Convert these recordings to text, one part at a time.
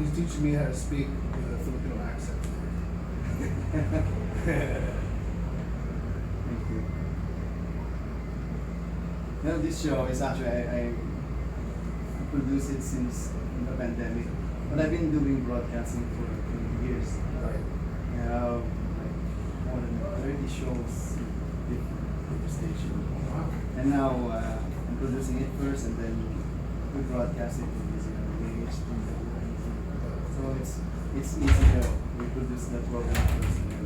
He's teaching me how to speak with a Filipino accent. Thank you. Now this show is actually I produced it since the pandemic, but I've been doing broadcasting for 20 years. Right. I have like more than 30 shows in different stations. Wow. And now I'm producing it first, and then we broadcast it to this page. So it's easier. We produce the program first, and then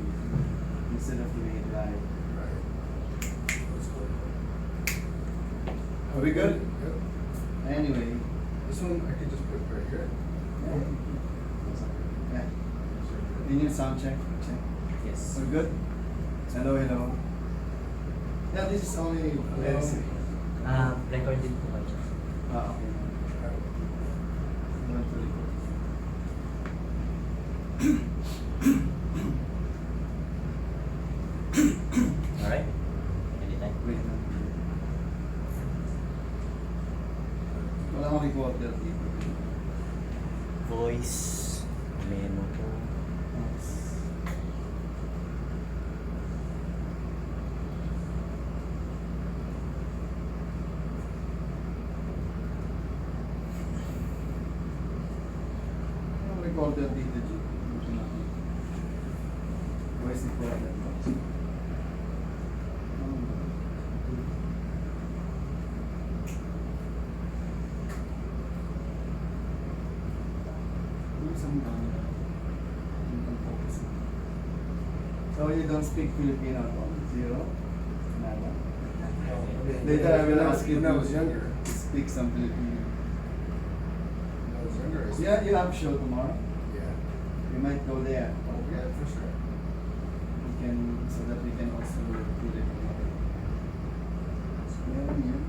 instead of doing it live. Right. That's cool. Are we good? Yep. Anyway. This one I could just put right here. Yeah. Can you sound check? Check. Yes. We're good? Hello, hello. Yeah, this is only legacy. Recorded po kayo. Okay. Not really good. Alright? Anytime. Wait lang. Wala akong recorder dito. Voice. Memo po. Recorder dito, G. Voice recorder. So you don't speak Filipino at all? Zero? Nada? Later I will ask you when I was to younger. speak some Filipino. When I was younger, I Yeah, you have show tomorrow. Yeah. We might go there. Oh, yeah, for sure. We can, so that we can also do it. Yeah, yeah.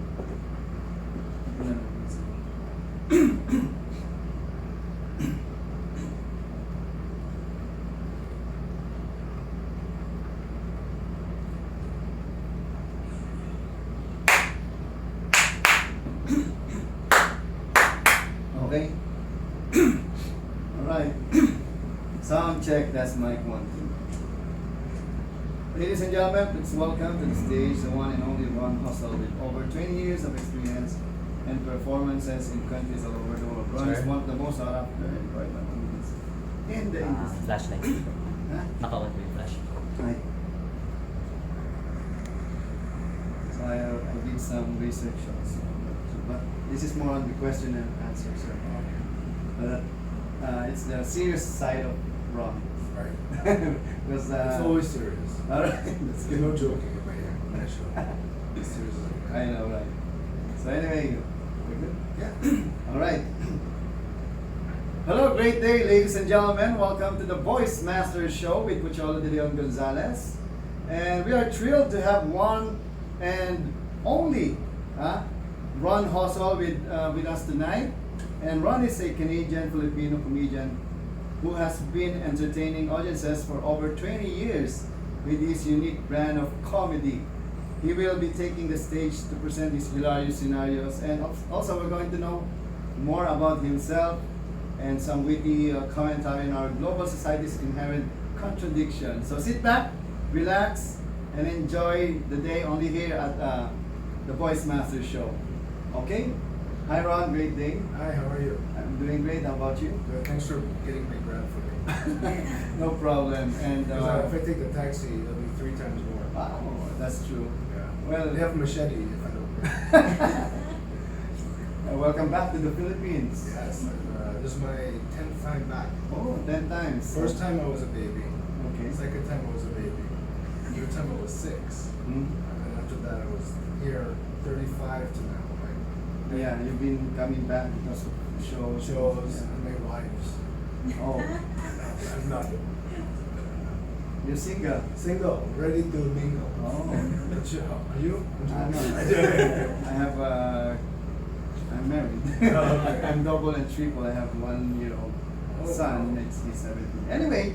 Okay. Alright. Sound check, that's mic 1, 2. Ladies and gentlemen, please welcome to the stage the one and only Ron Josol with over 20 years of experience and performances in countries all over the world. Ron is one of the most sought after and employment comedians in the industry. Flashlight. Huh? Naka-on po yung flash. Right. So I did some research also. But this is more on the question and answer, sir. But it's the serious side of Ron. Right. Because It's always serious. alright, that's There's good. no joking in my show. It's serious. I know, right? So anyway, we're good. Yeah. Alright. Hello, great day, ladies and gentlemen. Welcome to the VoiceMaster Show with Pocholo De Leon Gonzales. And we are thrilled to have one and only Ron Josol with us tonight. And Ron is a Canadian Filipino comedian who has been entertaining audiences for over 20 years with his unique brand of comedy. He will be taking the stage to present his hilarious scenarios, and also we're going to know more about himself and some witty commentary on our global society's inherent contradiction. So sit back, relax, and enjoy the day only here at the VoiceMaster Show. Okay? Hi Ron, great day. Hi, how are you? I'm doing great. How about you? Good. Thanks for getting my grab for me. No problem. And Because if I take a taxi, it'll be 3 times more. wow, that's true. Yeah. Well, They have a machete if I don't. welcome back to the Philippines. Yes. This is my 10th time back. Oh, 10 times. First time I was a baby. Okay. Second time I was a baby. Third time I was 6. Hmm? And then after that I was here 35 to now. Yeah, you've been coming back because of shows. Shows Yeah. and my wives. Oh, I'm not you're single. single, ready to mingle. Oh. Are you? I'm not. I have I'm married. Oh, okay. I'm double and triple. I have 1-year-old son. He's 17. Anyway,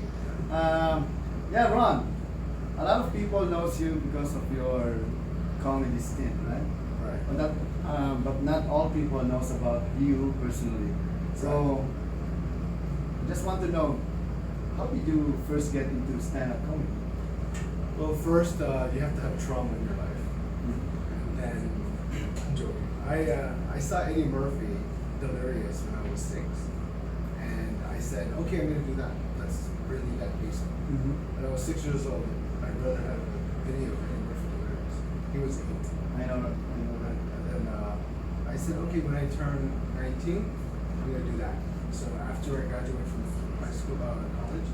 yeah, Ron. A lot of people knows you because of your comedy stint, right? Right. But not all people knows about you personally. So just want to know, how did you first get into stand-up comedy? Well, first you have to have trauma in your life, and then I'm joking. I saw Eddie Murphy Delirious when I was 6, and I said, okay, I'm gonna do that. That's really that basic. When I was 6 years old, my brother had a video of Eddie Murphy Delirious. He was 8. I know that. And then I said, okay, when I turn 19, I'm gonna do that. So after I graduated from high school, college,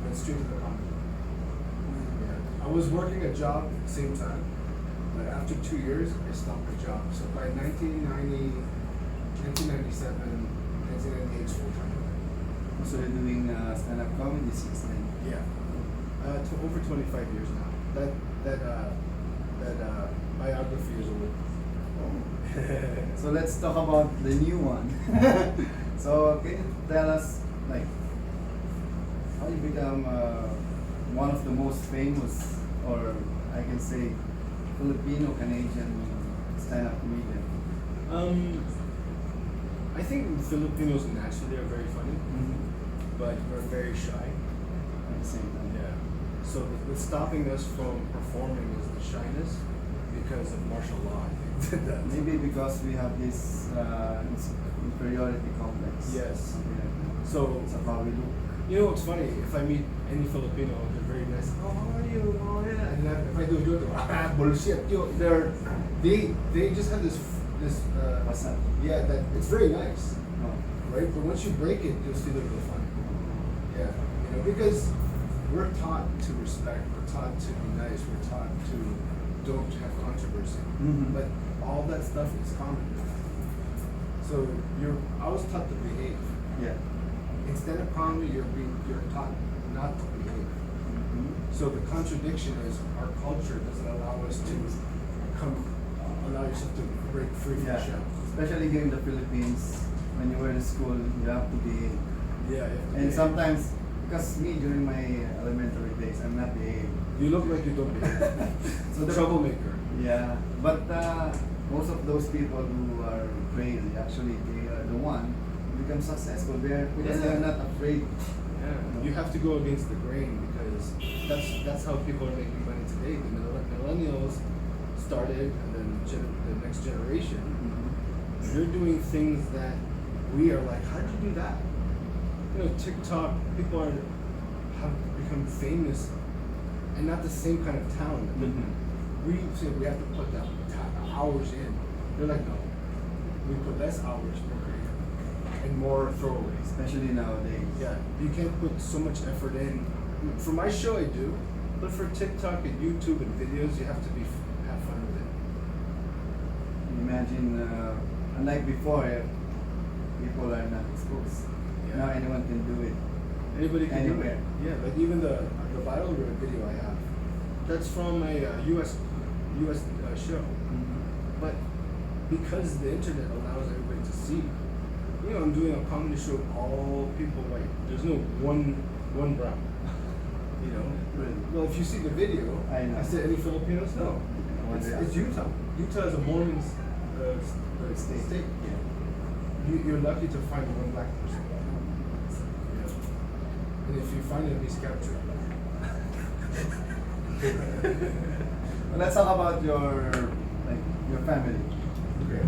went straight to the comedy. Yeah. I was working a job at the same time, but after 2 years, I stopped my job. So by 1997, 1998, full time. So you're doing stand-up comedy since then? Yeah. To over 25 years now. That biography is old. So let's talk about the new one. So can you tell us, like, how you become one of the most famous, or I can say, Filipino-Canadian stand-up comedian? I think Filipinos naturally are very funny, but we're very shy. At the same time. Yeah. So what's stopping us from performing is the shyness because of martial law. I think. Maybe because we have this inferiority complex. Yes. Something like that. So It's how we look. you know what's funny? If I meet any Filipino, they're very nice. Oh, how are you? Oh, yeah. And then if I do a joke, bullshit. They just have this What's that? yeah, that it's very nice, No. right? But once you break it, you'll see they're real funny. Yeah, you know, because we're taught to respect, we're taught to be nice, we're taught to don't have controversy. But all that stuff is common. So I was taught to behave. Yeah. Instead of comedy, you're taught not to behave. So the contradiction is our culture doesn't allow us to allow yourself to break free from the Yeah. shell. Especially here in the Philippines, when you were in school, you have to behave. Yeah, you have to And behave. sometimes, because me during my elementary days, I'm not behaving. You look like you don't behave. So the troublemaker. Yeah, but most of those people who are crazy, actually, they are the one who become successful. Because they are not afraid. Yeah, you have to go against the grain because that's how people are making money today. The millennials started, and then the next generation, they're doing things that we are like, how did you do that? You know, TikTok, people have become famous, and not the same kind of talent. We say we have to put that hours in. They're like, no, we put less hours per creator and more throwaways. Especially nowadays. Yeah, you can't put so much effort in. For my show, I do, but for TikTok and YouTube and videos, you have to have fun with it. Imagine, unlike before, people are not exposed. Yeah. Now anyone can do it. Anybody can Anywhere. do it. Yeah, like even the viral video I have, that's from a U.S. Show. But because the internet allows everybody to see, you know, I'm doing a comedy show, all people white. There's no one brown. You know. Really? Well, if you see the video, I know. said any Filipinos? No. It's Utah. Utah is a Mormon state. You're lucky to find one black person. Yeah. And if you find him, he's captured. Well, let's talk about your family. Okay.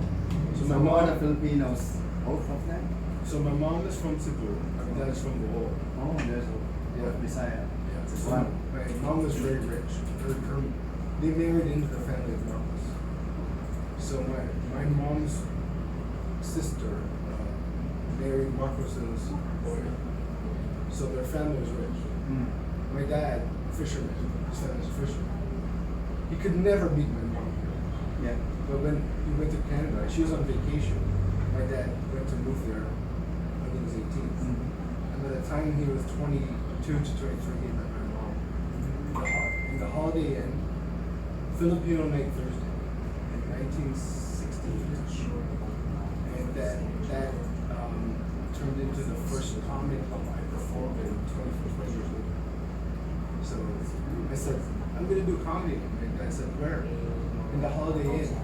So So my who are the mom. Filipinos? Both of them? So my mom is from Cebu. My dad is from Bohol. Oh, there's Yeah. Bisaya. Yeah. So Wow. my mom was very rich. They married into the family of Marcos. So my mom's sister married Marcos's boy. So their family was rich. My dad, fisherman, his dad was a fisherman. He could never meet my mom. Yeah. But when he went to Canada, she was on vacation. My dad went to move there when he was 18. And by the time he was 22 to 23, he met my mom. In the Holiday Inn, Filipino Night Thursday, in 1960. And that turned into the first comedy club I performed in 20 years later. So I said, I'm going to do comedy. And I said, where? In the Holiday Inn.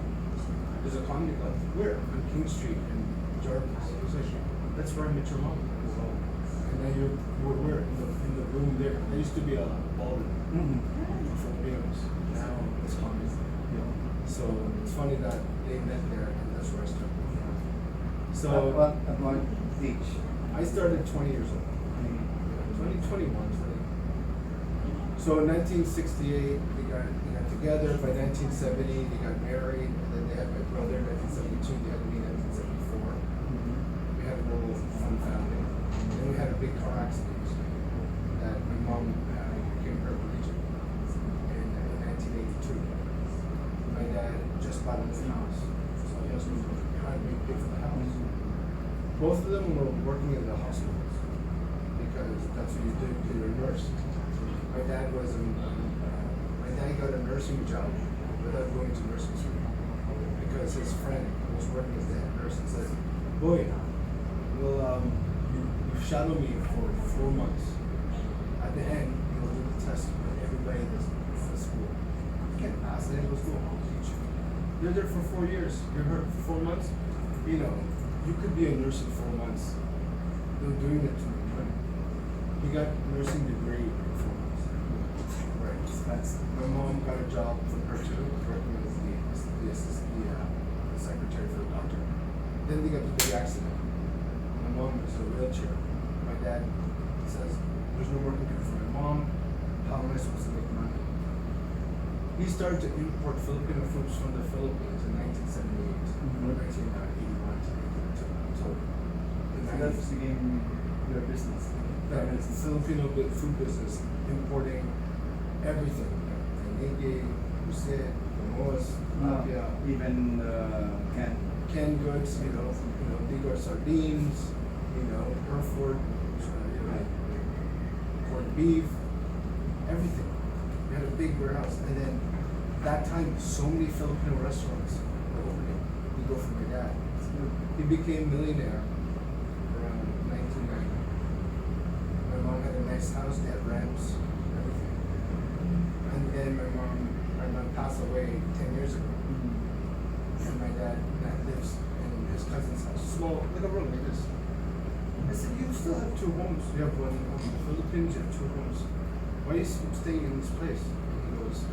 There's a comedy club. Where? On King Street in Jordan. He was like, that's where I met your mom. and then we're in the room there. There used to be a ballroom for Filipinos. Now it's common. So it's funny that they met there, and that's where I started. So at what age? I started 20 years old. 2021. So in 1968 they got together. By 1970 they got married, and then they had my brother. In 1972 they had me. In 1974 we had a little fun family. Then we had a big car accident that my mom became paraplegic in 1982. My dad just bought a new house, so he was trying to pay for the house. Both of them were working in the hospitals because that's what you do. You're a nurse. My dad was my dad got a nursing job without going to nursing school because his friend who was working as a head nurse and said, "Boy, well, you shadow me for 4 months. At the end, you'll do the test with everybody that's in the school. You can't pass it. Go school. I'll teach you. You're there for 4 years. You're here for 4 months. You know, you could be a nurse in 4 months. They're doing it to me. He got a nursing degree in 4 months. Right. My mom got a job from her too, working as the secretary for the doctor. Then they got the big accident. My mom was in a wheelchair. My dad says, "There's no work to do for my mom. How am I supposed to make money?" He started to import Filipino foods from the Philippines in 1978 or 1981 until the 90s. That's became your business. That is the Filipino food business, importing everything. Panigay, pusit, mo's, lapia, even canned goods, bigger sardines, Hereford, corned beef, everything. We had a big warehouse, and then that time, so many Filipino restaurants were opening. We go for my dad. He became millionaire around 1990. My mom had a nice house. They had ramps, everything. And then my mom passed away 10 years ago. And my dad lives in his cousin's house, small, like a room like this. I said, "You still have 2 homes. You have one home in the Philippines. You have 2 homes. Why are you staying in this place?" And he goes,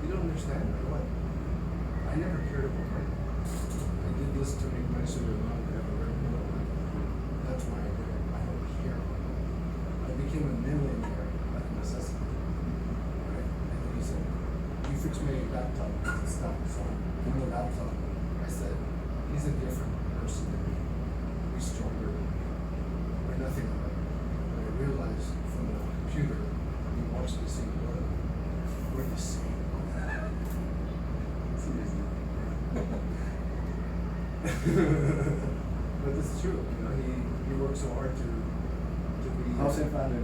"You don't understand or what? I never cared about money. I did this to make money so your mom could have a very good life. That's why I did it. I don't care about money. I became a millionaire out of necessity." Right? And then he said, "You fix my laptop." I said, "Stop, son. I'm a laptop." I said, "He's a different person than me. He's stronger than me. We're nothing alike." But I realized from the computer, we watched the same world. We're the same. Seriously. But this is true. He worked so hard to be. How's your father?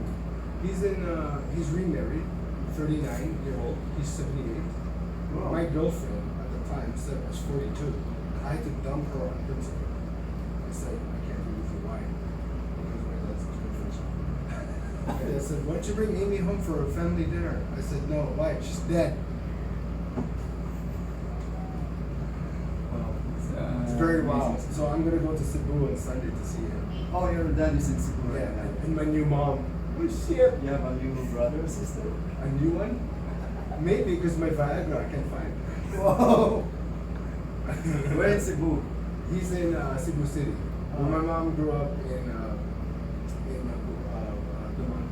He's remarried, 39-year-old. He's 78. Wow. My girlfriend at the time said I was 42. I had to dump her on principle. I said, "I can't be with you. Why?" Because my dad's a good friend. I said, "Why don't you bring Amy home for a family dinner?" I said, "No, why? She's dead." It's very wild. So I'm gonna go to Cebu on Sunday to see him. Oh, your dad is in Cebu right Yeah, now. and my new mom. Oh shit! You have a new brother or sister? A new one? Maybe because my Viagra I can't find. Whoa! Where in Cebu? He's in Cebu City. Oh. My mom grew up in Duman.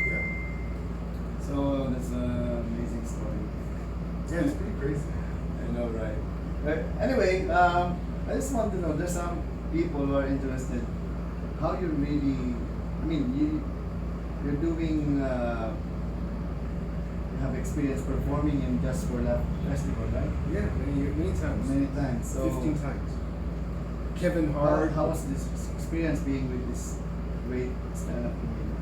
Yeah. So that's an amazing story. Yeah, it's pretty crazy. I know, right? Anyway, I just want to know, there's some people who are interested how you really, you're doing, you have experience performing in Just for Love Festival, right? Yeah, many times. Many times. So 15 times. Kevin Hart. How was this experience being with this great stand-up comedian,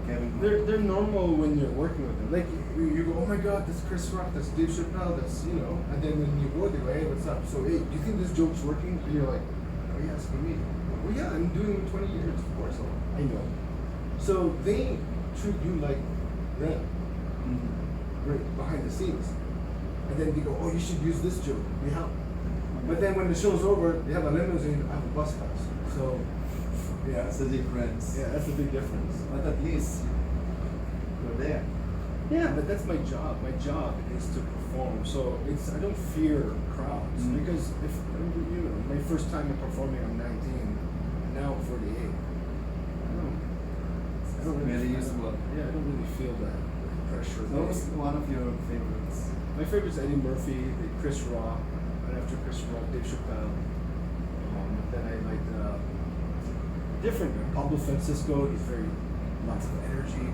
Kevin Hart? They're normal when you're working with them. Like you go, "Oh my God, that's Chris Rock, that's Dave Chappelle, that's And then when you go, they go, "Hey, what's up?" So, "Hey, do you think this joke's working?" And you're like, "Oh yeah, it's for me." "Well, yeah, I'm doing it 20 years, of course. I know." So they treat you like them, right behind the scenes, and then they go, "Oh, you should use this joke. We help." But then when the show's over, they have a limousine, I have a bus pass. So Yeah. That's the difference. Yeah, that's a big difference. But at least you're there. Yeah, but that's my job. My job is to perform. So I don't fear crowds because if my first time performing, I'm 19, and now I'm 48. I don't really Very feel, useful. Yeah, I don't really feel that pressure. So what's one of your favorites? My favorite's Eddie Murphy, Chris Rock, and after Chris Rock, Dave Chappelle. Then I like different Pablo Francisco. He's very lots of energy.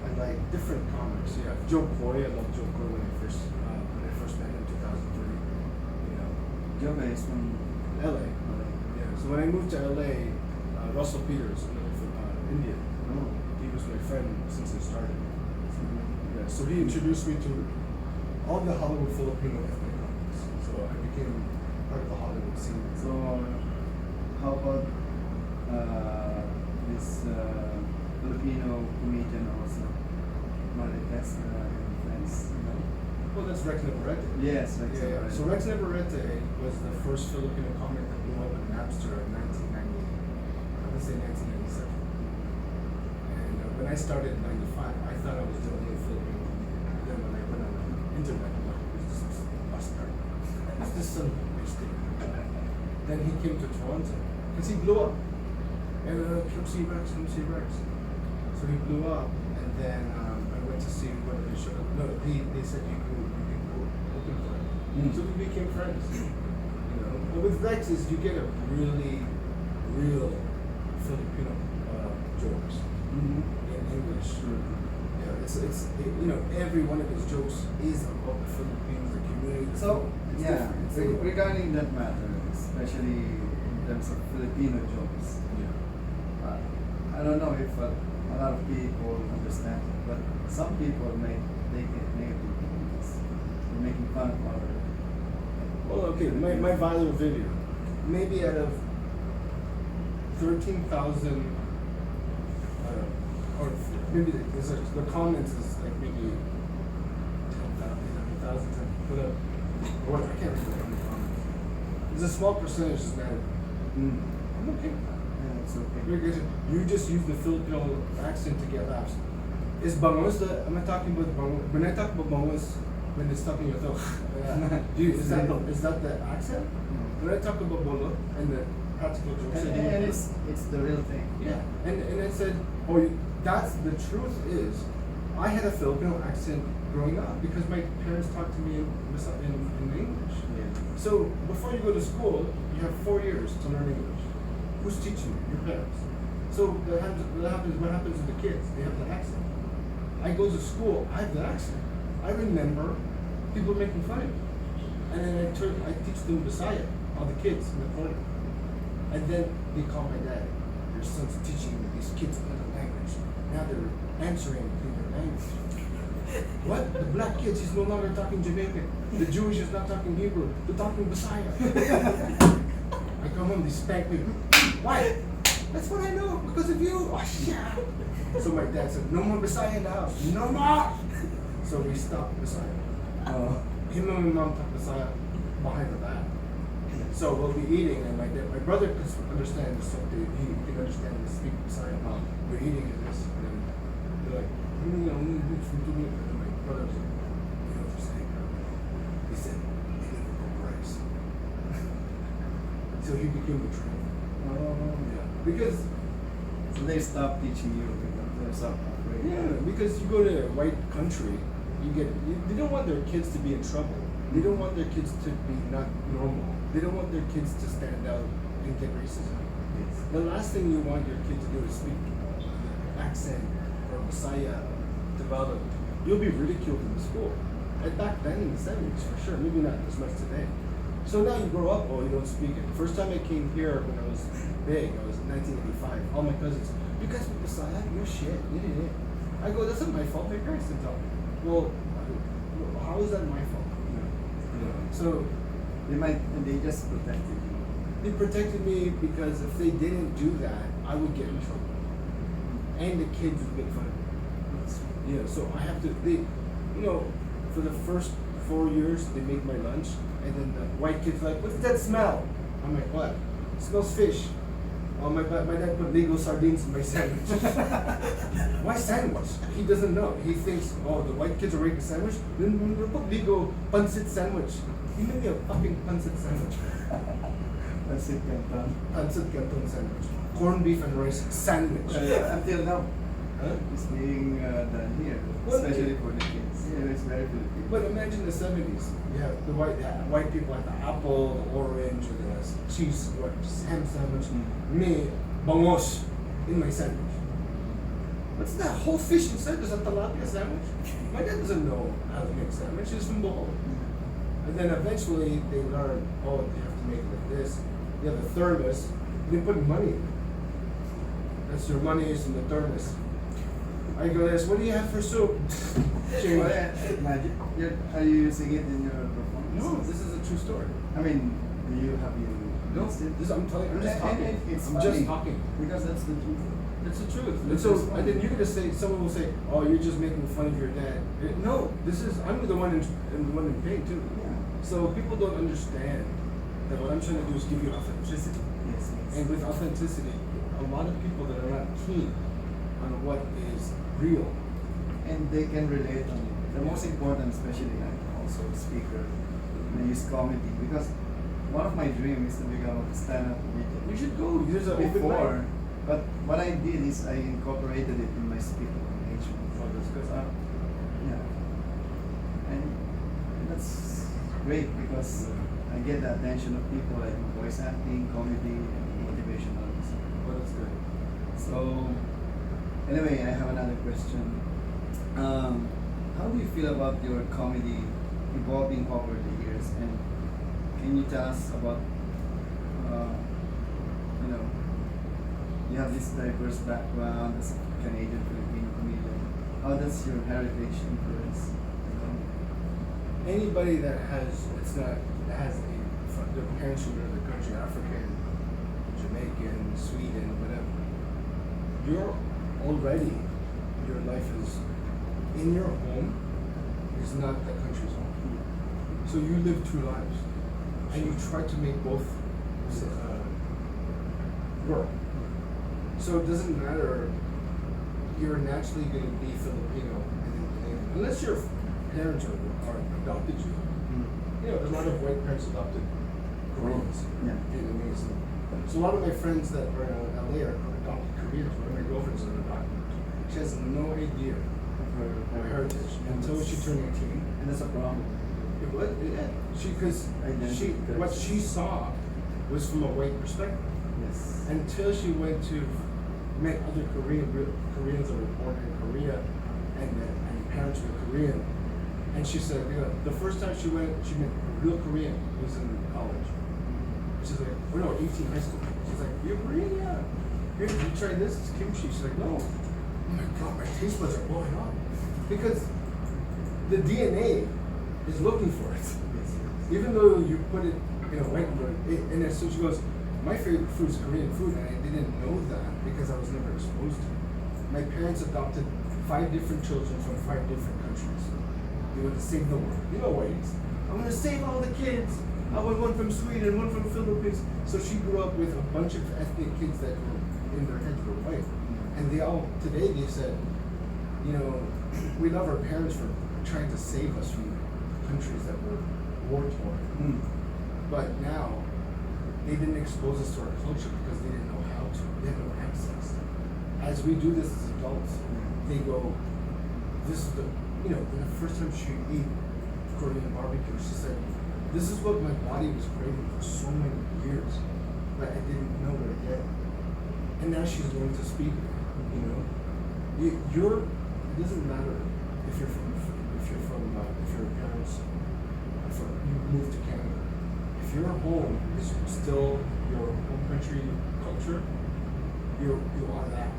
I like different comics. Yeah, Joe Coy. I love Joe Coy when I first met him in 2003. You know, Joe is from LA. Yeah. So when I moved to LA, Russell Peters, another from India. Oh. He was my friend since I started. Yeah. So he introduced me to all the Hollywood Filipino ethnic comics. So I became part of the Hollywood scene. So how about this Filipino comedian also? Marites and friends, you know? Well, that's Rex Navarrete. Yes, Rex Yeah, yeah. Navarrete. So Rex Navarrete was the first Filipino comic that blew up in Napster in 1990. I would say 1997. And when I started in 95, I thought I was the only Filipino comedian. Then when I went on the internet, I'm like, who's this bastard? Who's this son of a bitch thing? Then he came to Toronto because he blew up. And come see Rex, come see Rex. So he blew up, and then I went to see one of his shows. No, they said you can go open for him. So we became friends. You know, but with Rex is you get a really real Filipino jokes in English. Yeah, you know, every one of his jokes is about the Philippines, the community. So it's yeah, different. It's different. regarding that matter, especially in terms of Filipino jokes, I don't know if a lot of people understand it, but some people make it negative. They're making fun of our. Well, okay, my viral video, maybe out of 13,000, or maybe the comments is like maybe 10,000, 11,000, what I can't remember how many comments. There's a small percentage is negative. I'm okay with that. Yeah, it's okay. Because you just use the Filipino accent to get laughs. Is bangos am I talking about bangos? When I talk about bangos, when it's talking about is that the accent? When I talk about bolo and the practical jokes, And it's the real thing. yeah. And I said, that's the truth is, I had a Filipino accent growing up because my parents talked to me in English. Yeah. So before you go to school, you have 4 years to learn English. Who's teaching you? Your parents. So what happens to the kids? They have the accent. I go to school, I have the accent. I remember people making fun of me. And then I teach them Bisaya, all the kids in the corner. And then they call my dad. Their son's teaching these kids another language. Now they're answering in their language. What? The black kids, he's no longer talking Jamaican. The Jewish is not talking Hebrew. They're talking Bisaya. I come home, they spank me. Why? That's what I know, because of you. Oh, shit. So my dad said, no more Bisaya in the house. No more! So we stopped Bisaya. Him and my mom talk Bisaya behind the back. So we'll be eating, and my brother can understand this, so he can understand and speak Bisaya. We're eating in this, and then they're like, and then my brother's like, you know what they're saying? He said, they live with rice. So he became the trainer. Yeah. Because So they stop teaching you. They stop operating. yeah, because you go to a white country, they don't want their kids to be in trouble. They don't want their kids to be not normal. They don't want their kids to stand out and get racism. The last thing you want your kid to do is speak accent or Messiah develop. You'll be ridiculed in the school. And back then in the 70s, for sure. Maybe not as much today. So now you grow up, you don't speak it. First time I came here when I was big, I was in 1985. All my cousins, you guys speak Messiah? You're shit. Yeah. I go, that's not my fault. My parents didn't tell me. Well, how is that my fault? So they just protected you. they protected me because if they didn't do that, I would get in trouble. And the kids would make fun of me. Yeah, so I have to, for the first 4 years, they make my lunch, and then the white kids are like, what's that smell? I'm like, what? It smells fish. Oh, my dad put legal sardines in my sandwich. Why sandwich? He doesn't know. He thinks, oh, the white kids are making a sandwich? Then we'll put legal pancit sandwich. He made me a fucking pancit sandwich. Pancit canton. Pancit canton sandwich. Corned beef and rice sandwich. Until now, Huh? it's being done here, Well, especially for the kids. Yeah, it's very Filipino. But imagine the 70s. You have the white people have the apple, the orange, or the cheese, what, ham sandwich. Me, bangos in my sandwich. What's that whole fish inside? There's a tilapia sandwich. My dad doesn't know how to make sandwich. He's from Bohol. And then eventually they learn, oh, they have to make it like this. You have the thermos. They put money in it. That's your money is in the thermos. I go, this, what do you have for soup? Change. Magic. Are you using it in your performance? No, this is a true story. I mean, do you have you? No, this I'm telling you, I'm just talking. It's I'm funny, just talking. because that's the truth. It's the truth. And It's so, just and then you're gonna say, someone will say, "Oh, you're just making fun of your dad." No, I'm the one in pain too. Yeah. So people don't understand that what I'm trying to do is give you authenticity. Yes. And with authenticity, a lot of people that are not keen on what is real. And they can relate on it. The most important, especially I'm also a speaker, I use comedy because one of my dreams is to become a stand-up comedian. You should go. There's an open Before, mic. but what I did is I incorporated it in my speaking engagement. Oh, that's good. Yeah. And that's great because I get the attention of people like voice acting, comedy, and motivational. Oh, that's good. So, anyway, I have another question. How do you feel about your comedy evolving over the years? And can you tell us about, you have this diverse background as a Canadian Filipino comedian. How does your heritage influence the comedy? Anybody that has their parents from another country, African, Jamaican, Sweden, whatever, your life is in your home is not the country's home. So you live two lives, and you try to make both work. So it doesn't matter. You're naturally going to be Filipino, and then Canadian, unless your parents are adopted you. You know, a lot of white parents adopted Koreans, Yeah. Vietnamese. So a lot of my friends that are in LA are adopted Koreans. One of my girlfriends is adopted. She has no idea of her heritage until she turned 18. And that's a problem. It was, yeah. What she saw was from a white perspective. Yes. Until she went to met other Koreans that were born in Korea, and parents were Korean. And she said, the first time she met a real Korean was in college. She's like, oh no, 18 high school. She's like, you're Korean, yeah. Here, you try this, it's kimchi. She's like, no. Oh my God, my taste buds are blowing up. Because the DNA is looking for it. Even though you put it in a white food, and so she goes, my favorite food is Korean food, and I didn't know that because I was never exposed to it. My parents adopted 5 different children from 5 different countries. They want to save the world. You know ways. I'm going to save all the kids. I want one from Sweden, one from the Philippines. So she grew up with a bunch of ethnic kids that were in their heads were white. And they all, today they said, we love our parents for trying to save us from countries that were war-torn. But now, they didn't expose us to our culture because they didn't know how to. They had no access. As we do this as adults, they go, this is when the first time she ate Korean barbecue, she said, this is what my body was craving for so many years, but I didn't know what it did. And now she's learning to speak it, it doesn't matter if your parents you moved to Canada. If your home is still your home country culture, you are that.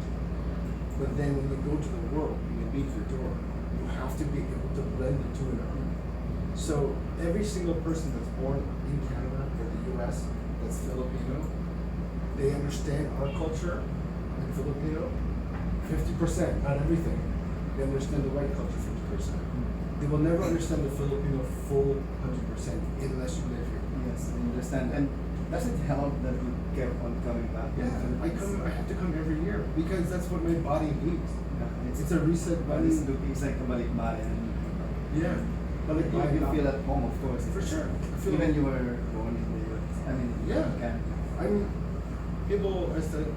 But then when you go to the world, when you leave your door, you have to be able to blend the two in a room. So every single person that's born in Canada or the US that's Filipino, they understand our culture and Filipino 50%, not everything. They understand the white culture 50%. They will never understand the Filipino full 100% unless you live here. Yes, I understand. And Does it help that you kept on coming back? Yeah, I have to come every year because that's what my body needs. Yeah, It's a reset button. It's like kabalik-balik. Yeah. But like You feel at home, of course. For sure. I feel Even like, you were born in the US. I mean, Yeah. in Canada. I mean, people, I said,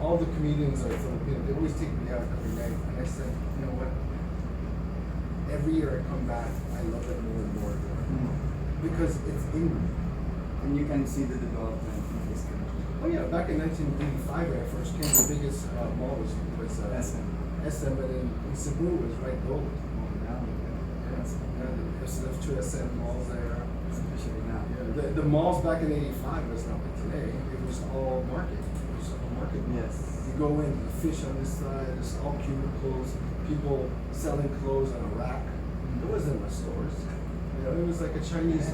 all the comedians are Filipino. They always take me out every night. And I said, you know what? Every year I come back, I love it more and more and more. Because it's in me. And you can see the development in this country. Oh yeah, back in 1985 when I first came, the biggest mall was SM. SM, and in Cebu was Right Gold. Oh, now, Yeah, there's two SM malls there. especially now. Yeah, the malls back in '85 was not like today. It was all market. It was all market. Yes. You go in, the fish on this side, there's all cubicles, people selling clothes on a rack. It wasn't in the stores. It was like a Chinese.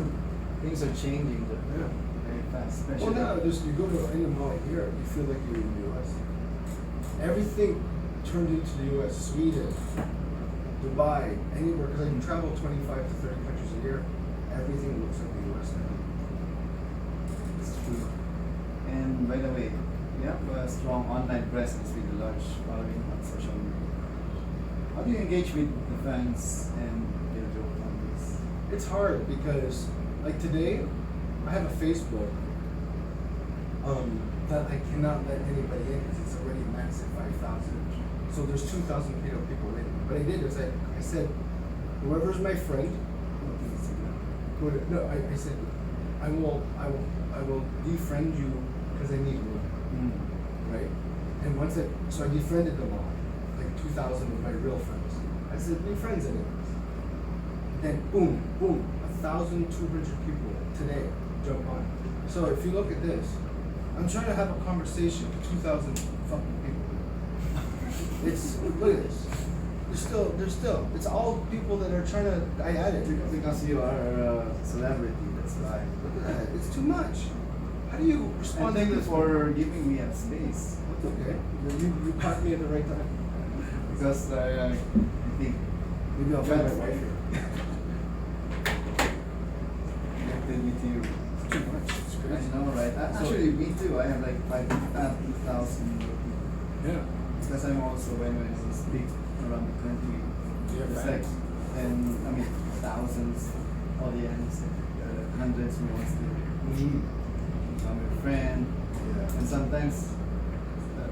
Things are changing Yeah. very fast, Well, especially now just you go to any mall here, you feel like you're in the U.S. Everything turned into the U.S. Sweden, Dubai, anywhere, because I can travel 25 to 30 countries a year. Everything looks like the U.S. now. It's true. And by the way, you have a strong online presence with a large following on social media. How do you engage with the fans and get a joke on this? It's hard because, like today, I have a Facebook that I cannot let anybody in because it's already maxed at 5,000. So there's 2,000 people waiting. What I did is I said, whoever's my friend, I said, I will defriend you because I need room, right? And so I defriended them all, like 2,000 of my real friends. I said, be friends anyways. Then boom, 1,200 people today jump on. So if you look at this, I'm trying to have a conversation with 2,000 fucking people. Look at this. There's still. It's all people that are trying to. I added. Because you are a celebrity, that's why. Look at that. It's too much. How do you And respond thank to you this? for giving me a space. It's okay. You caught me at the right time. Because I think Maybe I'll find my wife here. connected with you. It's too much. It's I crazy. know, right? Actually, me too. I have like 5,000 Yeah. because I'm also when I speak around the country. You have It's fans? like, and I mean thousands audience, hundreds who wants to meet, become a friend, Yeah. and sometimes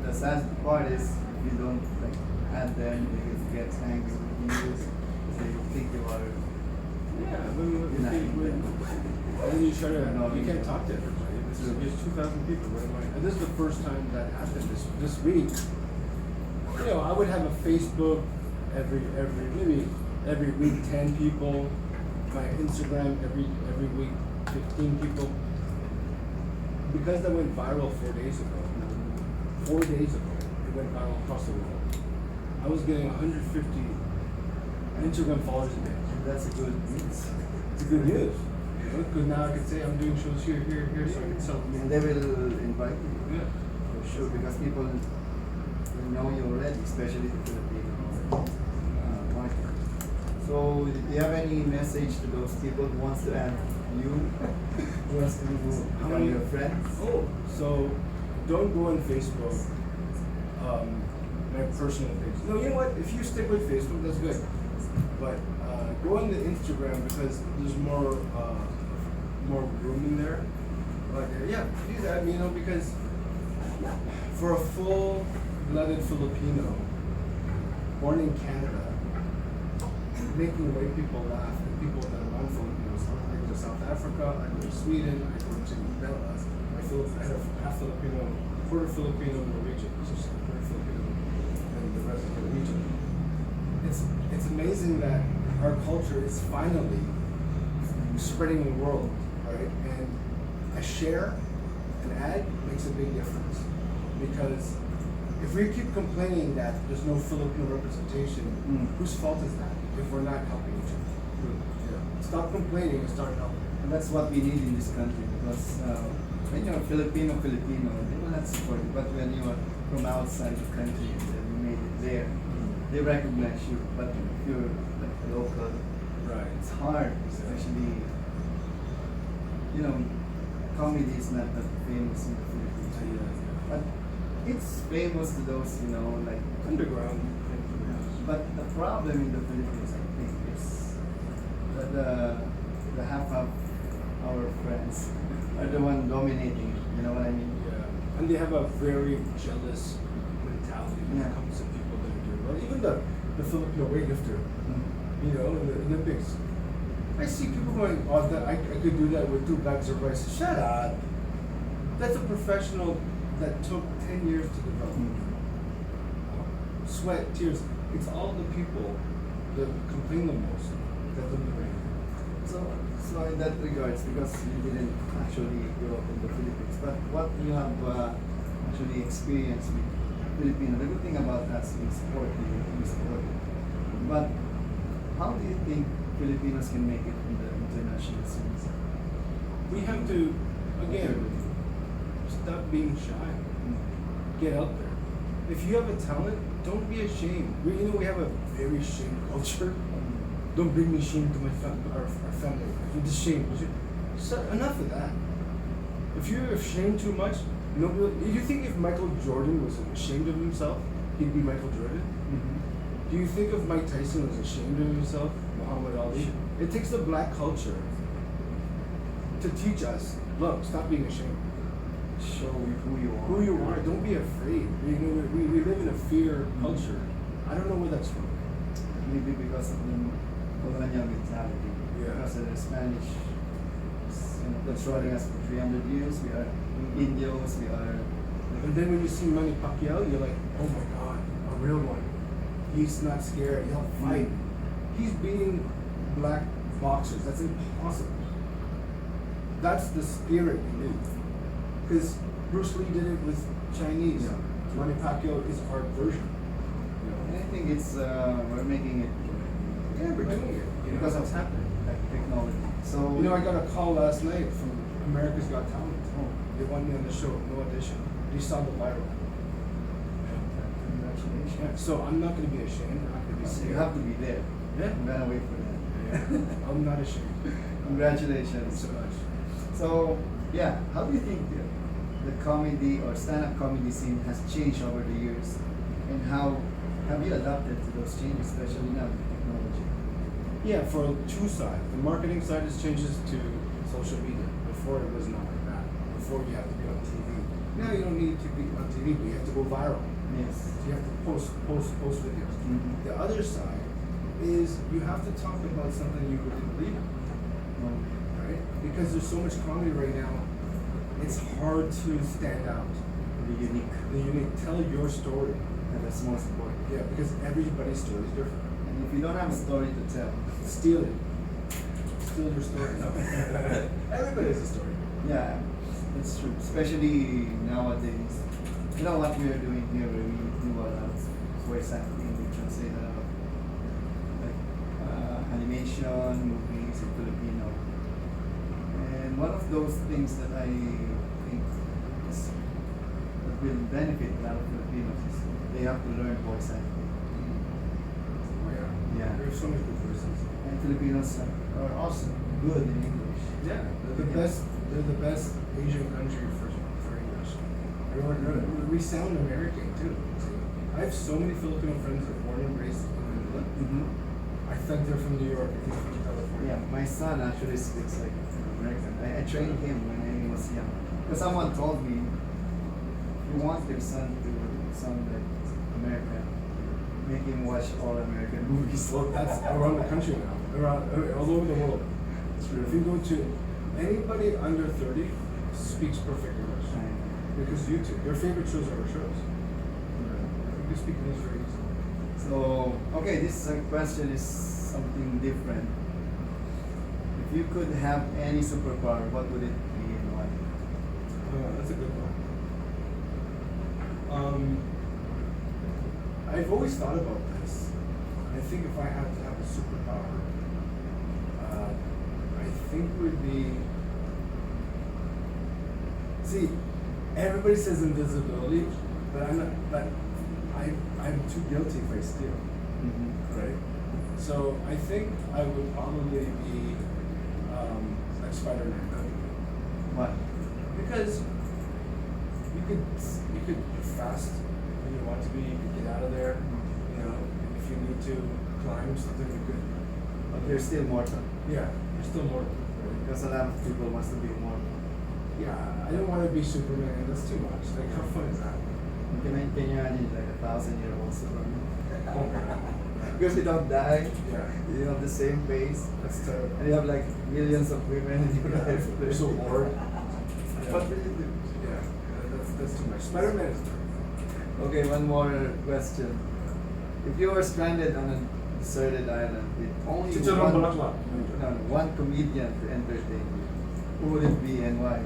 the sad part is if you don't like add them, they will get angry with you. They think you are. Yeah, and then you try to, you can't talk to everybody. There's 2,000 people. What am I? And this is the first time that happened this week. I would have a Facebook maybe every week 10 people. My Instagram every week 15 people. Because that went viral 4 days ago. 4 days ago, it went viral across the world. I was getting 150 Instagram followers a day. That's a good news. It's good news. Because now I can say I'm doing shows here, so I can sell them. And they will invite you. Yeah. For sure, because people will know you already, especially the Filipino market. So, do you have any message to those people who wants to add you, who wants to become your friends? Oh, so don't go on Facebook, my personal page. No, you know what? If you stick with Facebook, that's good. But go on the Instagram because there's more room in there. But yeah, do that. Because for a full-blooded Filipino, born in Canada, making white people laugh and people that are non-Filipinos. I go to South Africa, I go to Sweden, I go to Belarus. I have half Filipino, quarter Filipino Norwegian, so just a quarter Filipino, and the rest of the region. It's amazing that our culture is finally spreading the world, right? And a share, an ad makes a big difference because if we keep complaining that there's no Filipino representation, whose fault is that if we're not helping each other? Yeah. Stop complaining and start helping. And that's what we need in this country because when you're Filipino, they will not support you. But when you are from outside the country and then you made it there, they recognize you. But if you're like a local, Right. it's hard, especially comedy is not that famous in the Philippines. But it's famous to those, you know, like Underground. But the problem in the Philippines, I think, is that the half of our friends are the one dominating it. You know what I mean? Yeah. And they have a very jealous mentality when Yeah. it comes to people that are doing well. Even the Filipino weightlifter, you know, in the Olympics. I see people going, oh, that I could do that with 2 bags of rice. Shut up. That's a professional that took 10 years to develop. Sweat, tears. It's all the people that complain the most that don't do anything. So in that regards, because you didn't actually grow up in the Philippines, but what you have actually experienced with Filipino, the good thing about us, we support you, we support you. But how do you think Filipinos can make it in the international scenes? We have to, again, stop being shy. Get out there. If you have a talent, don't be ashamed. You know, we have a very shame culture. Don't bring me shame to our family. You're just shame. So enough of that. If you're ashamed too much, nobody. You think if Michael Jordan was ashamed of himself, he'd be Michael Jordan? Do you think if Mike Tyson was ashamed of himself, Muhammad Ali? It takes the black culture to teach us. Look, stop being ashamed. Show who you are. Who you are. Don't be afraid. You know, we live in a fear culture. I don't know where that's from. Maybe because of the colonial mentality. Yeah. Because of the Spanish, you know, controlling us for 300 years. We are Indios. We are. And then when you see Manny Pacquiao, you're like, oh my God, a real one. He's not scared. He'll fight. He's beating black boxers. That's impossible. That's the spirit we need. Because Bruce Lee did it with Chinese. Yeah. Manny Pacquiao is our version. You know? And I think it's we're making it. Yeah, we're doing it. You know, Because of it's happening. like technology. So You know, I got a call last night from America's Got Talent. Oh. They want me on the show, no audition. They saw the viral. Congratulations. Yeah, so I'm not going to be ashamed. I'm not going to be scared. You have to be there. Yeah. I'm gonna wait for that. Yeah. I'm not ashamed. Congratulations. So much. So yeah, how do you think the comedy or stand-up comedy scene has changed over the years, and how have you adapted to those changes, especially now with technology? Yeah, for 2 sides. The marketing side has changes to social media. Before it was not like that. Before you have to be on TV. Now you don't need to be on TV, but you have to go viral. Yes. So you have to post videos. Mhm. The other side is you have to talk about something you really believe in, right? Because there's so much comedy right now, it's hard to stand out. The unique. The unique. Tell your story. And that's most important. Yeah, because everybody's story is different. And if you don't have a story to tell, Steal it. Steal your story. No. Everybody has a story. yeah, it's true. Especially nowadays. You know what we are doing here, where we do a lot of voice acting, we translate a lot of like animation, movies in Filipino. And one of those things that I think is that will benefit a lot of Filipinos is they have to learn voice acting. Oh, yeah. Yeah. There's so many good voices. And Filipinos are also good in English. Yeah, they're the best. They're the best Asian country for English. We sound American too. See? I have so many Filipino friends that are born and raised in Manila. Mm-hmm. I think they're from New York. I think they're from California. Yeah, my son actually speaks like an American. I trained him when he was young. Because someone told me, you want your son to sound like American, make him watch all American movies. Well, that's around the country now. All over the world. It's true. If you go to anybody under 30 speaks perfect English. Because YouTube, your favorite shows are our shows. You can speak English very easily. So, okay, this question is something different. If you could have any superpower, what would it be and why? That's a good one. I've always thought about this. I think if I had to have a superpower, I think would be. See, everybody says invisibility, but I'm not. But I'm too guilty if I steal, right? So I think I would probably be like Spider-Man. What? Because you could fast when you want to be. You could get out of there. You know, and if you need to climb something, you could. You're still mortal. Yeah, you're still mortal. Right? Because a lot of people wants to be mortal. Yeah, I don't want to be Superman. That's too much. Like, how fun is that? Can you imagine like 1,000-year-old Superman? Oh my God. Because you don't die. Yeah. You have the same pace. That's terrible. And you have like millions of women in your life. You're so bored. What will you do? Yeah, that's too much. Spider-Man is terrible. Okay, one more question. If you were stranded on a deserted island with only one comedian to entertain you, who would it be and why?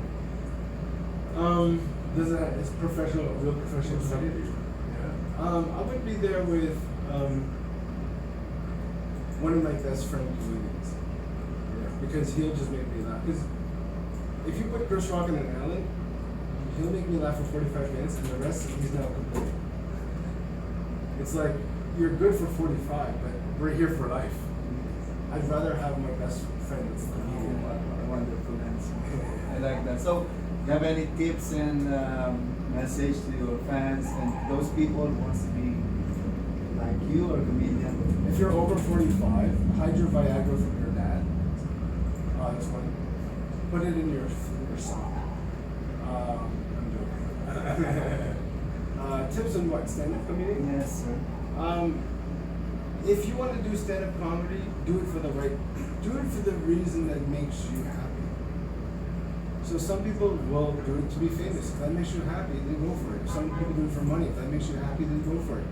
It's professional, real professional comedy. Yeah. I would be there with one of my best friend comedians. Yeah. Because he'll just make me laugh. Because if you put Chris Rock in an island, he'll make me laugh for 45 minutes, and the rest he's now complaining. It's like you're good for 45, but we're here for life. I'd rather have my best friend that's a comedian. Wonderful answer. I like that. So, do you have any tips and message to your fans and those people who wants to be like you or a comedian? If you're over 45, hide your Viagra from your dad. That's one. Put it in your sock. I'm joking. Tips on what? Stand-up comedy? Yes, sir. If you want to do stand-up comedy, do it for the reason that makes you happy. So some people will do it to be famous. If that makes you happy, then go for it. Some people do it for money. If that makes you happy, then go for it.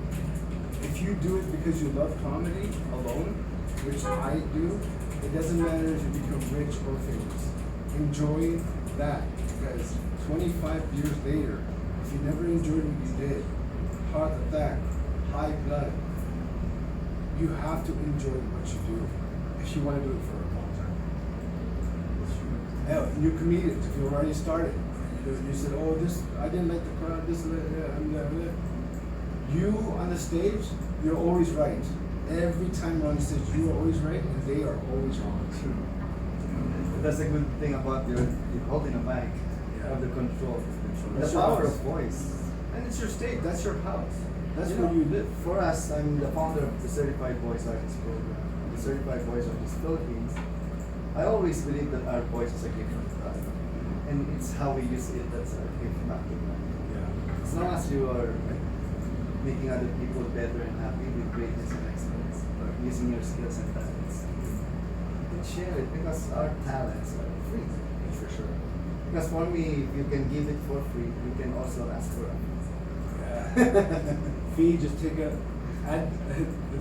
If you do it because you love comedy alone, which I do, it doesn't matter if you become rich or famous. Enjoy that, because 25 years later, if you never enjoyed what you did, heart attack, high blood, you have to enjoy what you do if you want to do it for a long time. Hell, new comedians, if you've already started, you said, oh, this, I didn't like the crowd, this, you on the stage, you're always right. Every time you're on the stage, you are always right, and they are always wrong. True. That's a good thing about you're holding a mic. You have the control. That's The your power house. of voice. And it's your stage, that's your house. That's You where know, you live. For us, I'm the founder of the Certified Voice Artist program, the Certified Voice Artist Philippines. I always believe that our voice is a gift from God, and it's how we use it that's our gift, not the money. Yeah. As long as you are making other people better and happy with greatness and excellence, or using your skills and talents, then share it, because our talents are free. For sure. Because for me, if you can give it for free, you can also ask for it. Yeah. Fee, just add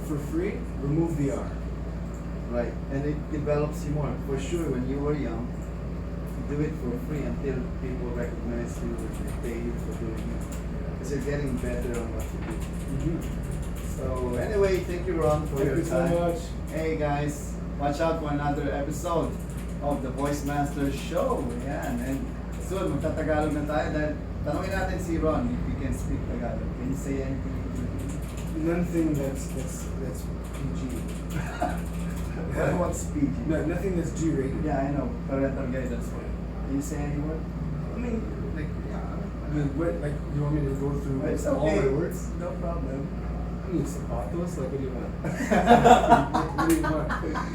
for free, remove the R. Right, and it develops you more. For sure, when you were young, you do it for free until people recognize you and they pay you for doing it. Because you're getting better on what you do. So anyway, thank you, Ron, for Thank your you so time. much. Hey guys, watch out for another episode of the VoiceMaster Show. Yan, and soon magtatagalog na tayo dahil tanungin natin si Ron if he can speak Tagalog. Can you say anything? Nothing that's PG. What's PG? No, nothing that's G rated. Yeah, I know. Parental guidance. Can you say any word? I mean, like, yeah. I mean, what, like, you want me to go through It's all okay. my words? No problem. I mean, zapatos, like, what do you want? What do you want?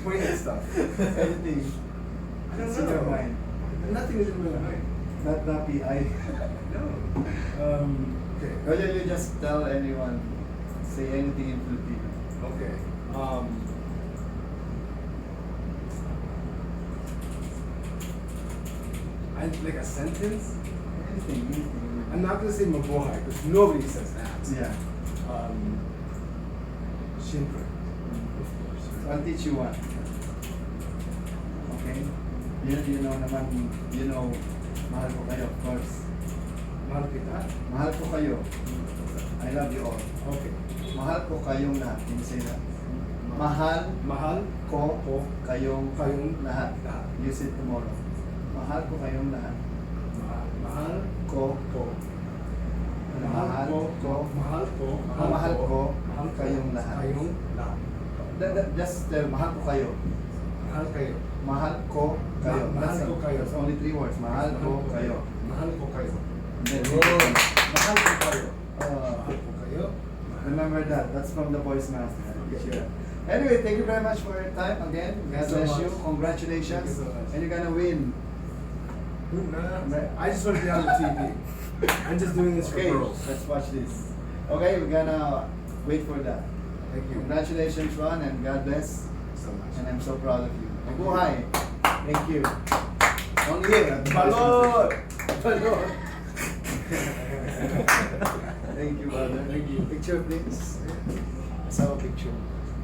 Point at stuff. Anything. I don't It's in your know. mind. Nothing is in my mind. Not nappy eye. No. Okay. Or you just tell anyone, say anything in Filipino. Okay. Like a sentence? Anything. I'm not gonna say mabuhay because nobody says that. Yeah. Siyempre. Of course. So I'll teach you one. Okay? You know naman, mahal ko kayo, of course. Mahal kita? Mahal ko kayo. I love you all. Okay. Mahal ko kayong lahat. Can you say that? Mahal ko kayong lahat. Lahat. Use it tomorrow. Mahal ko kayong lahat. Mahal Ko. Mahal ko kayong lahat. Kayong lahat. Just mahal ko kayo. Mahal kayo. Mahal ko kayo. Mahal ko kayo. That's only 3 words. Mahal ko kayo. Mahal ko kayo. Mahal ko kayo. Mahal ko kayo. Remember that. That's from the VoiceMaster. Sure. Anyway, thank you very much for your time again. God Thank you so bless you. much. Congratulations. Thank you so much. And you're gonna win. I just want to be on the TV. I'm just doing this for Okay, girls. let's watch this. Okay, we're gonna wait for that. Thank you. Congratulations, Ron, and God bless. so much. And I'm so proud of you. Thank you. Mabuhay. Thank you. Only here. at the Balot! Balot. Thank you, brother. Thank you. Picture, please. Let's have a picture.